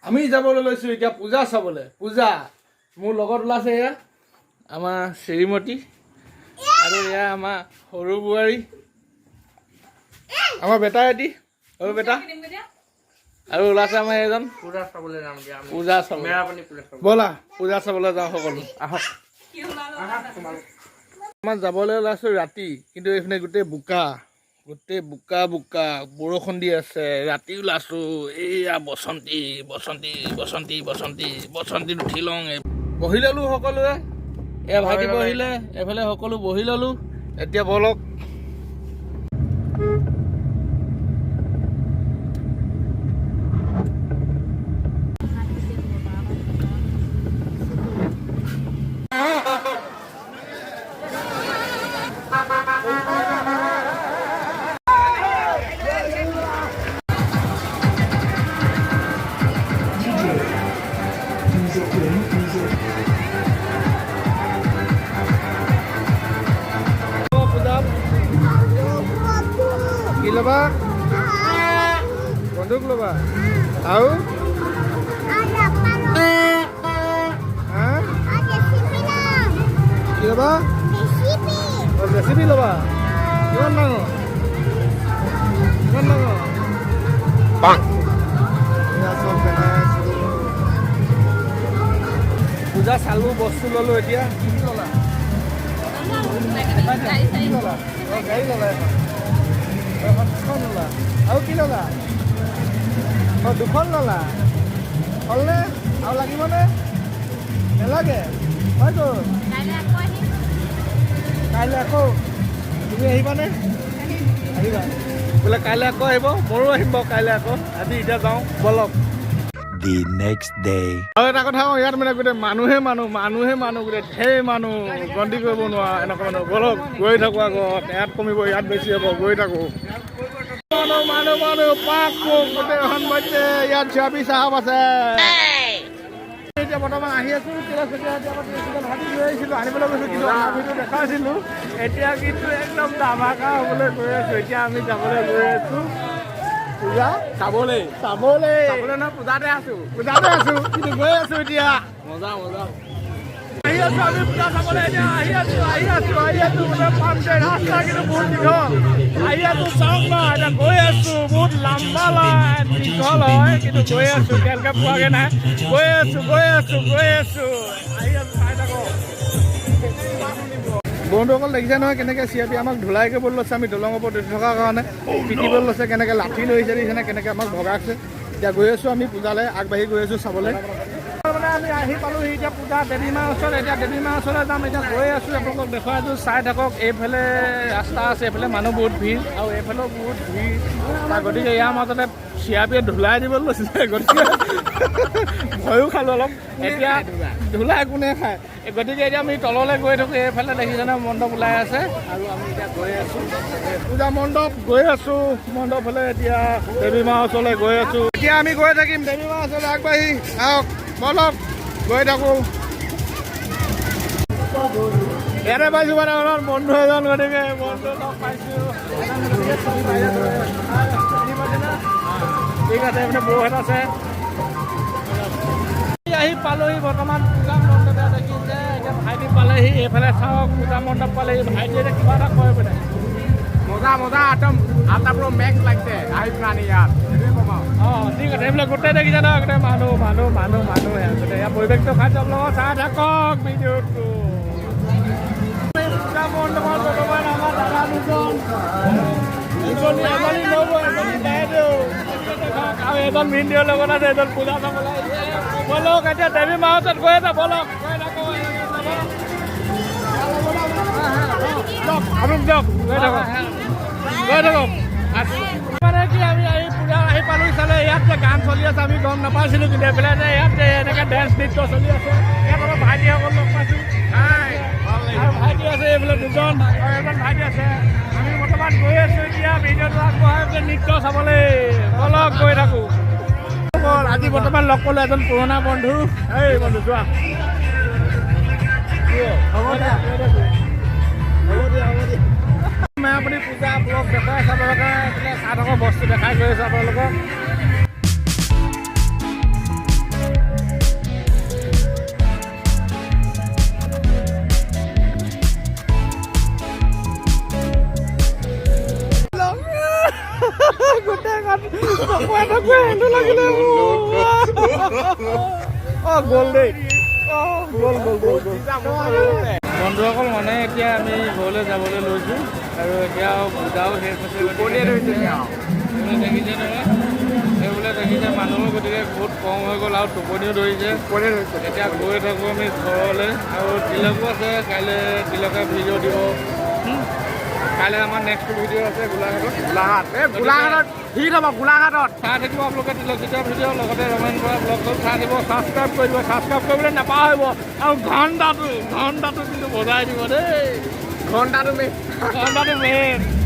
আমি যাবলৈ লৈছোঁ এতিয়া পূজা চাবলৈ। পূজা মোৰ লগত ওলাইছে এয়া আমাৰ শ্ৰীমতী আৰু এয়া আমাৰ সৰু বোৱাৰী, আমাৰ বেটা এটি সৰু বেটা আৰু ওলাইছে আমাৰ এজন পূজা চাবলৈ যাম দিয়া। পূজা চাবলৈ। মেৰাপানী পূজা চাবলৈ। ব'লা পূজা চাবলৈ যাওঁ সকলো, আহক। আমাৰ যাবলৈ ওলাইছোঁ ৰাতি, কিন্তু এইপিনে গোটেই বোকা, গোটেই বোকা বোকা, বৰষুণ দি আছে। ৰাতি ওলাইছোঁ। এইয়া বসন্তী বসন্তী বসন্তী বসন্তী বসন্তীত উঠি লওঁ। বহি ল'লোঁ সকলোৱে, এয়া ভাইটি বহিলে, এইফালে সকলো বহি ল'লোঁ। এতিয়া বলক কি ল'বা? বন্দুক ল'বা আৰু কি ল'বা? জেচিবি ল'বা। কিমান ডাঙৰ? কিমান ডাঙৰ? পূজা চালোঁ, বস্তু ল'লোঁ। এতিয়া কি ল'লা? গাড়ী ল'লা এখন ল'লা আৰু কি ল'লা? অঁ, দুখন ল'লা। হ'লনে? আৰু লাগিবনে? নেলাগে? হয়তো কাইলৈ আকৌ তুমি আহিবানে? আহিবা বোলে কাইলৈ আকৌ আহিব? মোৰো আহিম বাৰু কাইলৈ আকৌ। আজি এতিয়া যাওঁ বলক। The next day. আৰু এটা কথা কওঁ, ইয়াত মানে গোটেই মানুহে মানুহ গোটেই ঢেৰ মানুহ, গন্তি কৰিব নোৱাৰা এনেকুৱা মানুহ। বলক গৈ থাকোঁ আগত, ইয়াত কমিব, ইয়াত বেছি হ'ব, গৈ থাকোঁ। মানুহ পাক গোটেই এখন বাজছে। ইয়াত চিয়াপি চাহাব আছে। এতিয়া বৰ্তমান আহি আছোঁ ভাজি লৈ আহিছিলোঁ, আনিবলৈ গৈছোঁ, কিন্তু ভিডিঅ' দেখাইছিলোঁ। এতিয়া কিন্তু একদম ধামাকা হ'বলৈ গৈ আছোঁ। এতিয়া আমি যাবলৈ গৈ আছোঁ পূজা চাবলৈ নহয়, পূজাতে আছোঁ কিন্তু গৈ আছোঁ এতিয়া। মজা আহি আছোঁ আমি পূজা চাবলৈ। এতিয়া আহি আছোঁ বোলে পামছে। ৰাস্তা কিন্তু বহুত দীঘল। আহি আছোঁ চাওক ন, এতিয়া গৈ আছোঁ। বহুত লম্বা লাইন, দীঘল হয়, কিন্তু গৈ আছোঁ। কেনেকৈ পোৱাগৈ নাই। গৈ আছোঁ আহি আছোঁ, চাই থাকক। বন্ধুসকল দেখিছে নহয় কেনেকৈ চিআৰপি আমাক ধুলাই কৰিবলৈ লৈছে। আমি দলঙৰ ওপৰত উঠি থকাৰ কাৰণে পিটিবলৈ লৈছে, কেনেকৈ লাঠি লৈছে দেখিছেনে, কেনেকৈ আমাক ভগাইছে। এতিয়া গৈ আছোঁ আমি পূজালৈ, আগবাঢ়ি গৈ আছোঁ চাবলৈ। মানে আমি আহি পালোঁহি এতিয়া পূজা দেৱীমাৰ ওচৰত। এতিয়া দেৱীমাৰ ওচৰলৈ যাম। এতিয়া গৈ আছোঁ, আপোনালোকক দেখুৱাই আছোঁ, চাই থাকক। এইফালে ৰাস্তা আছে, এইফালে মানুহ বহুত ভিৰ আৰু এইফালেও বহুত ভিৰ। গতিকে ইয়াৰ মাজতে চিআৰপিয়ে ধুলাই দিবলৈ লৈছিলে, গতিকে ভয়ো খালোঁ অলপ। এতিয়া ধুলাই কোনে খায়, গতিকে এতিয়া আমি তললৈ গৈ থাকোঁ। এইফালে দেখিছেনে মণ্ডপ ওলাই আছে আৰু আমি এতিয়া গৈ আছোঁ পূজা মণ্ডপ। গৈ আছোঁ মণ্ডপলৈ, এতিয়া দেৱীমাৰ ওচৰলৈ গৈ আছোঁ। এতিয়া আমি গৈ থাকিম দেৱীমাৰ ওচৰলৈ, আগবাঢ়ি আহক বলক, গৈ থাকোঁ। ইয়াতে পাইছোঁ মানে অলপ বন্ধু এজন, গতিকে বন্ধু লগ পাইছোঁ। ঠিক আছে, এইপিনে বৌহেঁত আছে। আহি পালোহি বৰ্তমান পূজা মণ্ডপ দেখিছে। এতিয়া ভাইটি পালেহি, এইফালে চাওক পূজা মণ্ডপ পালেহি। ভাইটি এতিয়া কিবা এটা কয় বোলে। মজা একদম আটাপুৰ মেক্স লাগিছে আহি প্ৰাণী ইয়াত। অঁ, ঠিক আছে। এইবিলাক গোটেই দেখিছে ন, গোটেই মানুহ গোটেই ইয়াৰ পৰিৱেশটো খাই যাব লগত চাই থাকক ভিডিঅ'টো। পূজা মণ্ডপৰ বৰ্তমান আমাৰ দাদা দুজন, এজনী ল'ব, এজনী বাইদেউ আৰু এজন ভিডিঅ'ৰ লগত আছে, এজন পূজা চাবলৈ আহিছে। বলক এতিয়া দেৱী মাৰ ওচৰত গৈ আছে, বলক গৈ থাকোঁ। আমি যাওক, গৈ থাকক। মানে কি আমি পূজা আহি পালোঁ চালে। ইয়াত যে গান চলি আছে আমি গম নাপাইছিলোঁ, কিন্তু এইফালে যে ইয়াত যে এনেকৈ ডেন্স নৃত্য চলি আছে। ইয়াত আমাৰ ভাইটিসকল লগ পাইছোঁ। আৰু ভাইটি আছে এইফালে দুজন, আৰু এজন ভাইটি আছে। আমি বৰ্তমান গৈ আছোঁ এতিয়া ভিডিঅ'টো আগবঢ়াই নৃত্য চাবলৈ। বলক গৈ থাকোঁ। আজি বৰ্তমান লগ পালোঁ এজন পুৰণা বন্ধু। এই বন্ধু যোৱা, হ'ব দিয়া। মেৰাপানী পূজা ব্লগ দেখাই চাব লগা, চাই থকা বস্তু দেখাই গৈ আছোঁ আপোনালোকক। বেহেনটো লাগিলে অঁ গ'ল দেই অঁ গ'ল গ'ল গ'ল গ'ল বন্ধুসকল মানে এতিয়া আমি ঘৰলৈ যাবলৈ লৈছোঁ আৰু এতিয়া পূজাও শেষ হৈছে দেখিছে নহয় সেইবোলে দেখিছে মানুহৰ গতিকে বহুত কম হৈ গ'ল আৰু টোপনিও ধৰিছে এতিয়া গৈ থাকোঁ আমি ঘৰলৈ আৰু তিলকো আছে কাইলৈ তিলকে ভিডিঅ' দিব কাইলৈ আমাৰ নেক্সট ভিডিঅ' আছে গোলাঘাটত হিট হ'ব গোলাঘাটত চাই থাকিব আপোনালোকে তিলকিতা ভিডিঅ' লগতে ৰমেন বৰা ব্লগটো চাই দিব ছাবস্ক্ৰাইব কৰিব ছাবস্ক্ৰাইব কৰিবলৈ নাপাহৰিব আৰু ঘণ্টাটো কিন্তু বজাই দিব দেই ঘণ্টাটো ঘণ্টাটো মেইন